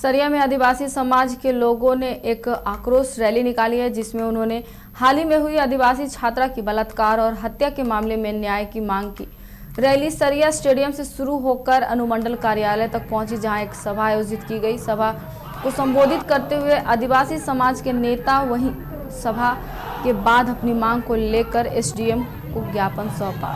सरिया में आदिवासी समाज के लोगों ने एक आक्रोश रैली निकाली है, जिसमें उन्होंने हाल ही में हुई आदिवासी छात्रा की बलात्कार और हत्या के मामले में न्याय की मांग की। रैली सरिया स्टेडियम से शुरू होकर अनुमंडल कार्यालय तक पहुंची, जहां एक सभा आयोजित की गई। सभा को संबोधित करते हुए आदिवासी समाज के नेता वहीं सभा के बाद अपनी मांग को लेकर एसडीएम को ज्ञापन सौंपा।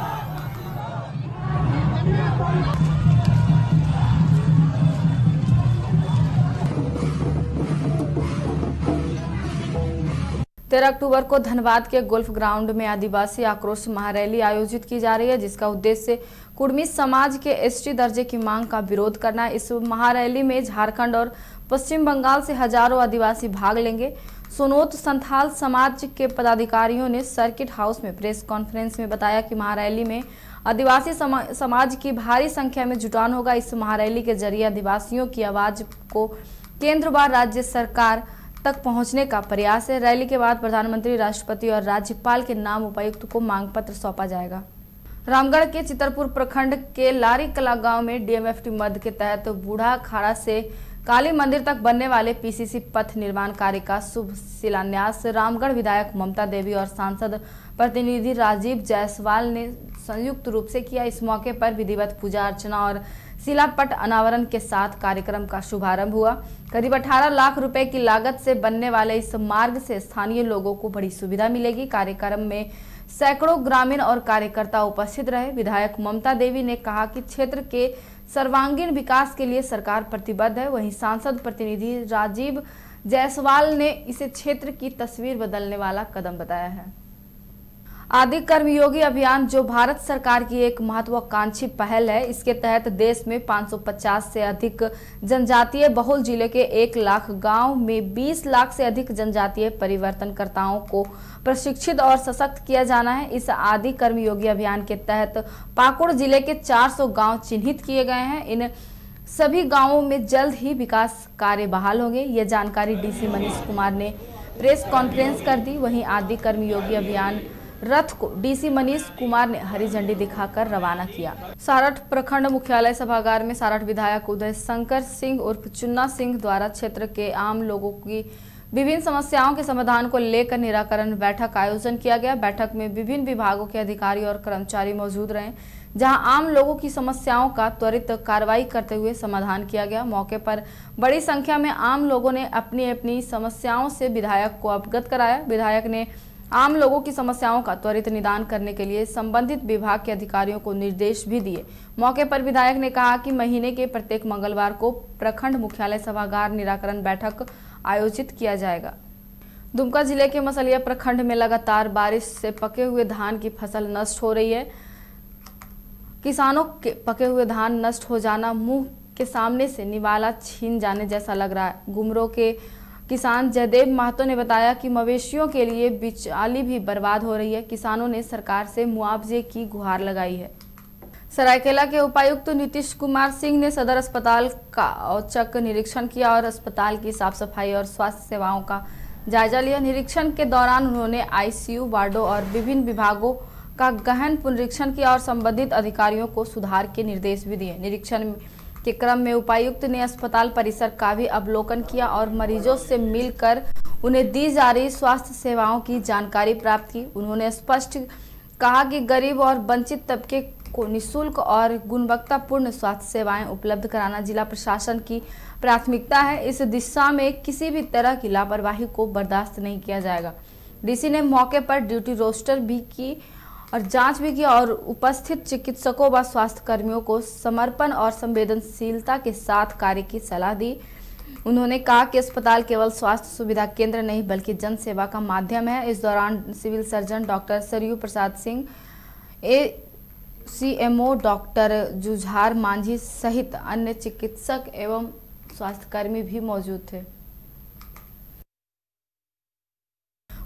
तेरह अक्टूबर को धनबाद के गोल्फ ग्राउंड में आदिवासी आक्रोश महारैली आयोजित की जा रही है, जिसका उद्देश्य कुर्मी समाज के एसटी दर्जे की मांग का विरोध करना है। इस महारैली में झारखंड और पश्चिम बंगाल से हजारों आदिवासी भाग लेंगे। सोनोत संथाल समाज के पदाधिकारियों ने सर्किट हाउस में प्रेस कॉन्फ्रेंस में बताया कि महारैली में आदिवासी समाज की भारी संख्या में जुटान होगा। इस महारैली के जरिए आदिवासियों की आवाज को केंद्र व राज्य सरकार तक पहुंचने का प्रयास है। रैली के बाद प्रधानमंत्री, राष्ट्रपति और राज्यपाल के नाम उपायुक्त को मांग पत्र सौंपा जाएगा। रामगढ़ के चितरपुर प्रखंड के लारी कला गांव में डीएमएफटी मद के तहत बूढ़ा खाड़ा से काली मंदिर तक बनने वाले पीसीसी पथ निर्माण कार्य का शुभ शिलान्यास रामगढ़ विधायक ममता देवी और सांसद प्रतिनिधि राजीव जायसवाल ने संयुक्त रूप से किया। इस मौके पर विधिवत पूजा अर्चना और शिलापट अनावरण के साथ कार्यक्रम का शुभारंभ हुआ। करीब 18 लाख रुपए की लागत से बनने वाले इस मार्ग से स्थानीय लोगों को बड़ी सुविधा मिलेगी। कार्यक्रम में सैकड़ों ग्रामीण और कार्यकर्ता उपस्थित रहे। विधायक ममता देवी ने कहा कि क्षेत्र के सर्वांगीण विकास के लिए सरकार प्रतिबद्ध है। वहीं सांसद प्रतिनिधि राजीव जायसवाल ने इसे क्षेत्र की तस्वीर बदलने वाला कदम बताया है। आदि कर्मयोगी अभियान, जो भारत सरकार की एक महत्वाकांक्षी पहल है, इसके तहत देश में 550 से अधिक जनजातीय बहुल जिले के 1 लाख गांव में 20 लाख से अधिक जनजातीय परिवर्तनकर्ताओं को प्रशिक्षित और सशक्त किया जाना है। इस आदि कर्मयोगी अभियान के तहत पाकुड़ जिले के 400 गांव चिन्हित किए गए हैं। इन सभी गांवों में जल्द ही विकास कार्य बहाल होंगे। यह जानकारी डीसी मनीष कुमार ने प्रेस कॉन्फ्रेंस कर दी। वहीं आदि कर्मयोगी अभियान रथ को डीसी मनीष कुमार ने हरी झंडी दिखाकर रवाना किया। सारठ प्रखंड मुख्यालय सभागार में सारठ विधायक उदय शंकर सिंह उर्फ चुन्ना सिंह द्वारा क्षेत्र के आम लोगों की विभिन्न समस्याओं के समाधान को लेकर निराकरण बैठक का आयोजन किया गया। बैठक में विभिन्न विभागों के अधिकारी और कर्मचारी मौजूद रहे, जहां आम लोगों की समस्याओं का त्वरित कार्रवाई करते हुए समाधान किया गया। मौके पर बड़ी संख्या में आम लोगों ने अपनी अपनी समस्याओं से विधायक को अवगत कराया। विधायक ने आम लोगों की समस्याओं का त्वरित निदान करने के लिए संबंधित विभाग के अधिकारियों को निर्देश भी दिए। मौके पर विधायक ने कहा कि महीने के प्रत्येक मंगलवार को प्रखंड मुख्यालय सभागार निराकरण बैठक आयोजित किया जाएगा। दुमका जिले के मसलिया प्रखंड में लगातार बारिश से पके हुए धान की फसल नष्ट हो रही है। किसानों के पके हुए धान नष्ट हो जाना मुंह के सामने से निवाला छीन जाने जैसा लग रहा है। गुमरो के किसान जयदेव महतो ने बताया कि मवेशियों के लिए बिचाली भी बर्बाद हो रही है। किसानों ने सरकार से मुआवजे की गुहार लगाई है। सरायकेला के उपायुक्त नीतीश कुमार सिंह ने सदर अस्पताल का औचक निरीक्षण किया और अस्पताल की साफ सफाई और स्वास्थ्य सेवाओं का जायजा लिया। निरीक्षण के दौरान उन्होंने आईसीयू वार्डों और विभिन्न विभागों का गहन पुनरीक्षण किया और संबंधित अधिकारियों को सुधार के निर्देश भी दिए। निरीक्षण के क्रम में उपायुक्त ने अस्पताल परिसर का भी अवलोकन किया और मरीजों से मिलकर उन्हें दी जा रही स्वास्थ्य सेवाओं की जानकारी प्राप्त की। उन्होंने स्पष्ट कहा कि गरीब और वंचित तबके को निःशुल्क और गुणवत्तापूर्ण स्वास्थ्य सेवाएं उपलब्ध कराना जिला प्रशासन की प्राथमिकता है। इस दिशा में किसी भी तरह की लापरवाही को बर्दाश्त नहीं किया जाएगा। डीसी ने मौके पर ड्यूटी रोस्टर भी की और जांच भी की और उपस्थित चिकित्सकों व स्वास्थ्य कर्मियों को समर्पण और संवेदनशीलता के साथ कार्य की सलाह दी। उन्होंने कहा कि अस्पताल केवल स्वास्थ्य सुविधा केंद्र नहीं बल्कि जन सेवा का माध्यम है। इस दौरान civil surgeon doctor Saryu Prasad Singh, ACMO doctor Jujhar Manjhi सहित अन्य चिकित्सक एवं स्वास्थ्यकर्मी भी मौजूद थे।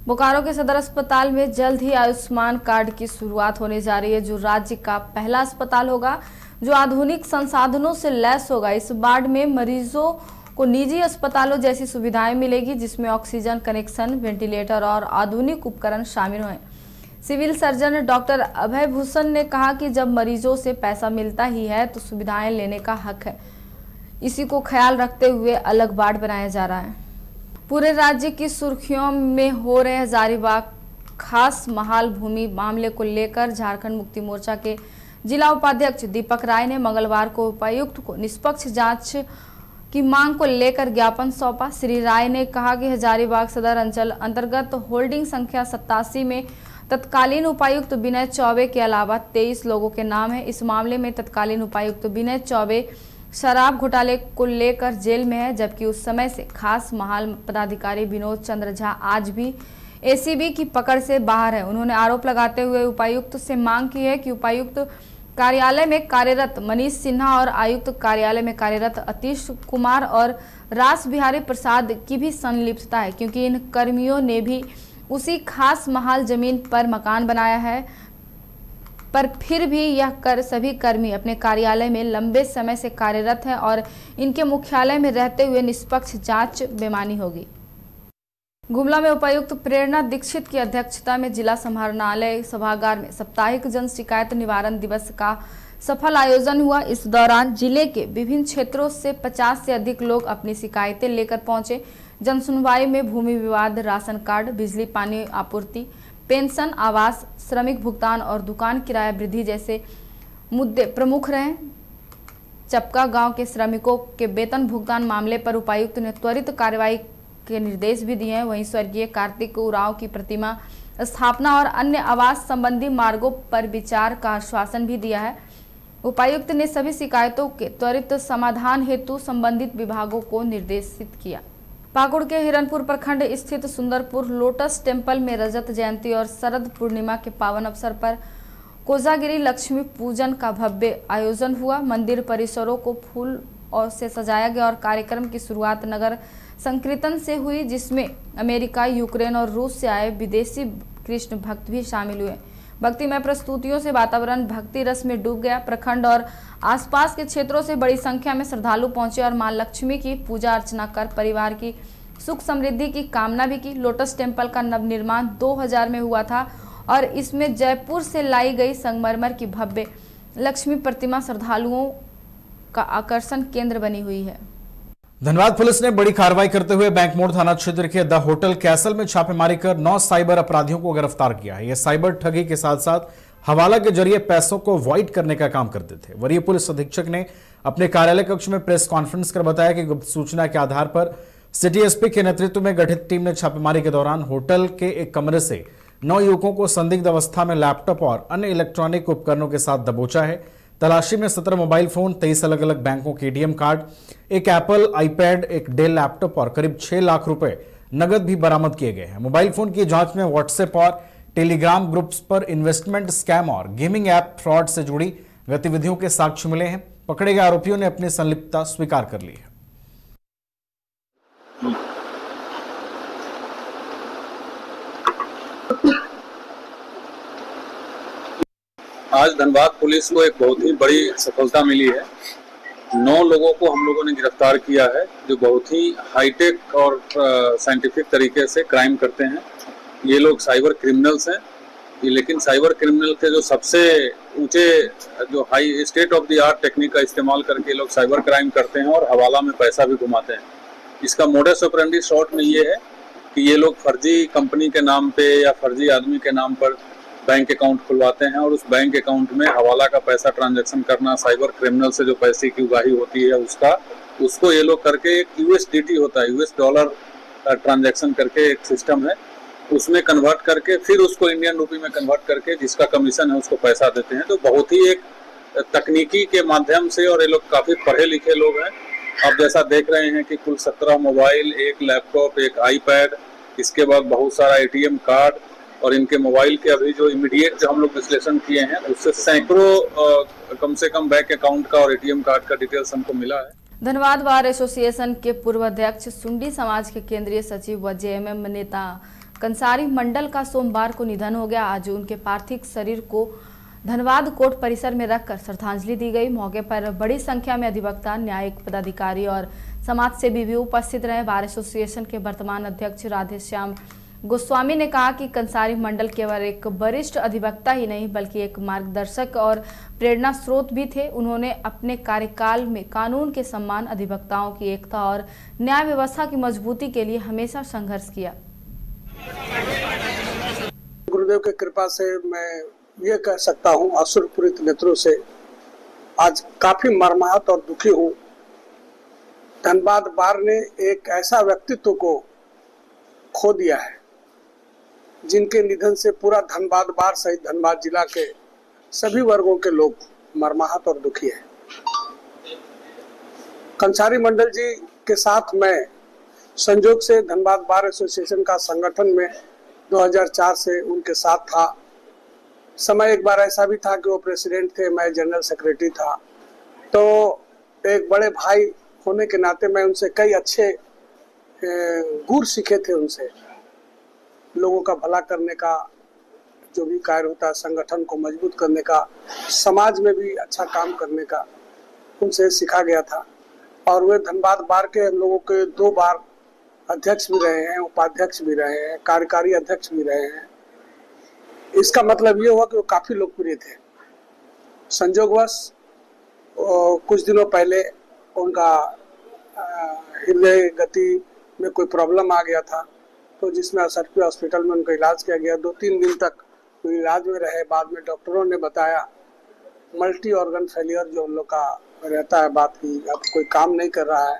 बोकारो के सदर अस्पताल में जल्द ही आयुष्मान कार्ड की शुरुआत होने जा रही है, जो राज्य का पहला अस्पताल होगा जो आधुनिक संसाधनों से लैस होगा। इस वार्ड में मरीजों को निजी अस्पतालों जैसी सुविधाएं मिलेगी, जिसमें ऑक्सीजन कनेक्शन, वेंटिलेटर और आधुनिक उपकरण शामिल हैं। सिविल सर्जन डॉक्टर अभय भूषण ने कहा कि जब मरीजों से पैसा मिलता ही है तो सुविधाएं लेने का हक है। इसी को ख्याल रखते हुए अलग वार्ड बनाया जा रहा है। पूरे राज्य की सुर्खियों में हो रहे हजारीबाग खास महाल भूमि मामले को लेकर झारखंड मुक्ति मोर्चा के जिला उपाध्यक्ष दीपक राय ने मंगलवार को उपायुक्त को निष्पक्ष जांच की मांग को लेकर ज्ञापन सौंपा। श्री राय ने कहा कि हजारीबाग सदर अंचल अंतर्गत होल्डिंग संख्या 87 में तत्कालीन उपायुक्त विनय चौबे के अलावा 23 लोगों के नाम है। इस मामले में तत्कालीन उपायुक्त विनय चौबे शराब घोटाले को लेकर जेल में है, जबकि उस समय से खास महाल पदाधिकारी विनोद चंद्र झा आज भी एसीबी की पकड़ से बाहर है। उन्होंने आरोप लगाते हुए उपायुक्त से मांग की है कि उपायुक्त कार्यालय में कार्यरत मनीष सिन्हा और आयुक्त कार्यालय में कार्यरत अतीश कुमार और रास बिहारी प्रसाद की भी संलिप्तता है, क्योंकि इन कर्मियों ने भी उसी खास महाल जमीन पर मकान बनाया है, पर फिर भी यह सभी कर्मी अपने कार्यालय में लंबे समय से कार्यरत हैं और इनके मुख्यालय में रहते हुए निष्पक्ष जांच बेमानी होगी। गुमला में उपायुक्त प्रेरणा दीक्षित की अध्यक्षता में जिला समाहरणालय सभागार में साप्ताहिक जन शिकायत निवारण दिवस का सफल आयोजन हुआ। इस दौरान जिले के विभिन्न क्षेत्रों से 50 से अधिक लोग अपनी शिकायतें लेकर पहुंचे। जन सुनवाई में भूमि विवाद, राशन कार्ड, बिजली पानी आपूर्ति, पेंशन, आवास, श्रमिक भुगतान और दुकान किराया वृद्धि जैसे मुद्दे प्रमुख रहे। चपका गांव के श्रमिकों के वेतन भुगतान मामले पर उपायुक्त ने त्वरित कार्रवाई के निर्देश भी दिए हैं। वहीं स्वर्गीय कार्तिक उरांव की प्रतिमा स्थापना और अन्य आवास संबंधी मार्गों पर विचार का आश्वासन भी दिया है। उपायुक्त ने सभी शिकायतों के त्वरित समाधान हेतु संबंधित विभागों को निर्देशित किया। पाकुड़ के हिरनपुर प्रखंड स्थित सुंदरपुर लोटस टेम्पल में रजत जयंती और शरद पूर्णिमा के पावन अवसर पर कोजागिरी लक्ष्मी पूजन का भव्य आयोजन हुआ। मंदिर परिसरों को फूल और से सजाया गया और कार्यक्रम की शुरुआत नगर संकीर्तन से हुई, जिसमें अमेरिका, यूक्रेन और रूस से आए विदेशी कृष्ण भक्त भी शामिल हुए। भक्तिमय प्रस्तुतियों से वातावरण भक्ति रस में डूब गया। प्रखंड और आसपास के क्षेत्रों से बड़ी संख्या में श्रद्धालु पहुंचे और मां लक्ष्मी की पूजा अर्चना कर परिवार की सुख समृद्धि की कामना भी की। लोटस टेम्पल का नवनिर्माण 2000 में हुआ था और इसमें जयपुर से लाई गई संगमरमर की भव्य लक्ष्मी प्रतिमा श्रद्धालुओं का आकर्षण केंद्र बनी हुई है। धनबाद पुलिस ने बड़ी कार्रवाई करते हुए बैंक मोड़ थाना क्षेत्र के द होटल कैसल में छापेमारी कर 9 साइबर अपराधियों को गिरफ्तार किया है। ये साइबर ठगी के साथ साथ हवाला के जरिए पैसों को वॉइड करने का काम करते थे। वरीय पुलिस अधीक्षक ने अपने कार्यालय कक्ष में प्रेस कॉन्फ्रेंस कर बताया कि गुप्त सूचना के आधार पर सिटी एसपी के नेतृत्व में गठित टीम ने छापेमारी के दौरान होटल के एक कमरे से 9 युवकों को संदिग्ध अवस्था में लैपटॉप और अन्य इलेक्ट्रॉनिक उपकरणों के साथ दबोचा है। तलाशी में 17 मोबाइल फोन, 23 अलग अलग बैंकों के एटीएम कार्ड, एक एप्पल आईपैड, एक डेल लैपटॉप और करीब 6 लाख रुपए नगद भी बरामद किए गए हैं। मोबाइल फोन की जांच में व्हाट्सएप और टेलीग्राम ग्रुप्स पर इन्वेस्टमेंट स्कैम और गेमिंग ऐप फ्रॉड से जुड़ी गतिविधियों के साक्ष्य मिले हैं। पकड़े गए आरोपियों ने अपनी संलिप्तता स्वीकार कर ली है। आज धनबाद पुलिस को एक बहुत ही बड़ी सफलता मिली है। 9 लोगों को हम लोगों ने गिरफ्तार किया है, जो बहुत ही हाईटेक और साइंटिफिक तरीके से क्राइम करते हैं। ये लोग साइबर क्रिमिनल्स हैं, लेकिन साइबर क्रिमिनल के जो सबसे ऊंचे जो high state of the art technique का इस्तेमाल करके लोग साइबर क्राइम करते हैं और हवाला में पैसा भी घुमाते हैं। इसका मोडस ऑपरेंडी शॉर्ट में ये है कि ये लोग फर्जी कंपनी के नाम पे या फर्जी आदमी के नाम पर बैंक अकाउंट खुलवाते हैं और उस बैंक अकाउंट में हवाला का पैसा ट्रांजैक्शन करना, साइबर क्रिमिनल से जो पैसे की उगाही होती है उसको ये लोग करके एक यूएसडीटी होता है, यूएस डॉलर ट्रांजैक्शन करके एक सिस्टम है, उसमें कन्वर्ट करके फिर उसको इंडियन रुपी में कन्वर्ट करके जिसका कमीशन है उसको पैसा देते हैं। तो बहुत ही एक तकनीकी के माध्यम से, और ये लोग काफी पढ़े लिखे लोग हैं। आप जैसा देख रहे हैं कि कुल 17 मोबाइल, एक लैपटॉप, एक आईपैड, इसके बाद बहुत सारा एटीएम कार्ड, और इनके मोबाइल के अभी जो इमीडिएट जो हम लोग विश्लेषण किए हैं उससे सैकड़ों कम से कम बैंक अकाउंट का और एटीएम कार्ड का डिटेल्स हमको मिला है। धनबाद बार एसोसिएशन के पूर्व अध्यक्ष, सुंडी समाज के केंद्रीय सचिव व जेएमएम नेता कंसारी मंडल का सोमवार को निधन हो गया। आज उनके पार्थिव शरीर को धनबाद कोर्ट परिसर में रखकर श्रद्धांजलि दी गई। मौके पर बड़ी संख्या में अधिवक्ता, न्यायिक पदाधिकारी और समाज सेवी भी उपस्थित रहे। बार एसोसिएशन के वर्तमान अध्यक्ष राधेश्याम गोस्वामी ने कहा कि कंसारी मंडल केवल एक वरिष्ठ अधिवक्ता ही नहीं बल्कि एक मार्गदर्शक और प्रेरणा स्रोत भी थे। उन्होंने अपने कार्यकाल में कानून के सम्मान, अधिवक्ताओं की एकता और न्याय व्यवस्था की मजबूती के लिए हमेशा संघर्ष किया। गुरुदेव की कृपा से मैं ये कह सकता हूँ, असुरपूरित नेत्रों से आज काफी मर्माहत और दुखी हूँ। धनबाद बार ने एक ऐसा व्यक्तित्व को खो दिया है जिनके निधन से पूरा धनबाद बार सहित धनबाद जिला के सभी वर्गों के लोग मर्माहत और दुखी हैं। कंसारी मंडल जी के साथ मैं संयोग से धनबाद बार एसोसिएशन का संगठन में 2004 से उनके साथ था। समय एक बार ऐसा भी था कि वो प्रेसिडेंट थे, मैं जनरल सेक्रेटरी था। तो एक बड़े भाई होने के नाते मैं उनसे कई अच्छे गुर सीखे थे। उनसे लोगों का भला करने का जो भी कार्य होता है, संगठन को मजबूत करने का, समाज में भी अच्छा काम करने का, उनसे सीखा गया था। और वे धनबाद बार के हम लोगों के 2 बार अध्यक्ष भी रहे हैं, उपाध्यक्ष भी रहे हैं, कार्यकारी अध्यक्ष भी रहे हैं। इसका मतलब ये हुआ कि वो काफी लोकप्रिय थे। संयोगवश कुछ दिनों पहले उनका हृदय गति में कोई प्रॉब्लम आ गया था, तो जिसमें असरपी हॉस्पिटल में उनका इलाज किया गया। 2-3 दिन तक वो इलाज में रहे। बाद में डॉक्टरों ने बताया मल्टी ऑर्गन फेलियर जो उन लोग का रहता है, बात की अब कोई काम नहीं कर रहा है।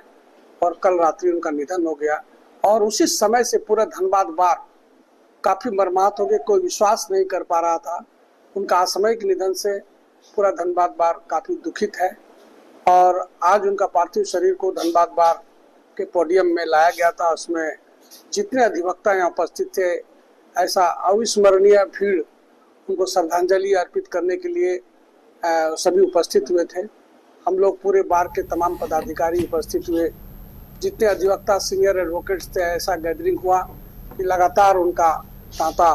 और कल रात्रि उनका निधन हो गया। और उसी समय से पूरा धनबाद बार काफी मर्माहत हो गए। कोई विश्वास नहीं कर पा रहा था। उनका असामयिक निधन से पूरा धनबाद बार काफी दुखित है। और आज उनका पार्थिव शरीर को धनबाद बार के पोडियम में लाया गया था। उसमें जितने अधिवक्ता यहाँ उपस्थित थे, ऐसा अविस्मरणीय भीड़ उनको श्रद्धांजलि अर्पित करने के लिए सभी उपस्थित हुए थे। हम लोग पूरे बार के तमाम पदाधिकारी उपस्थित हुए। जितने अधिवक्ता, सीनियर एडवोकेट्स थे, ऐसा गैदरिंग हुआ कि लगातार उनका तांता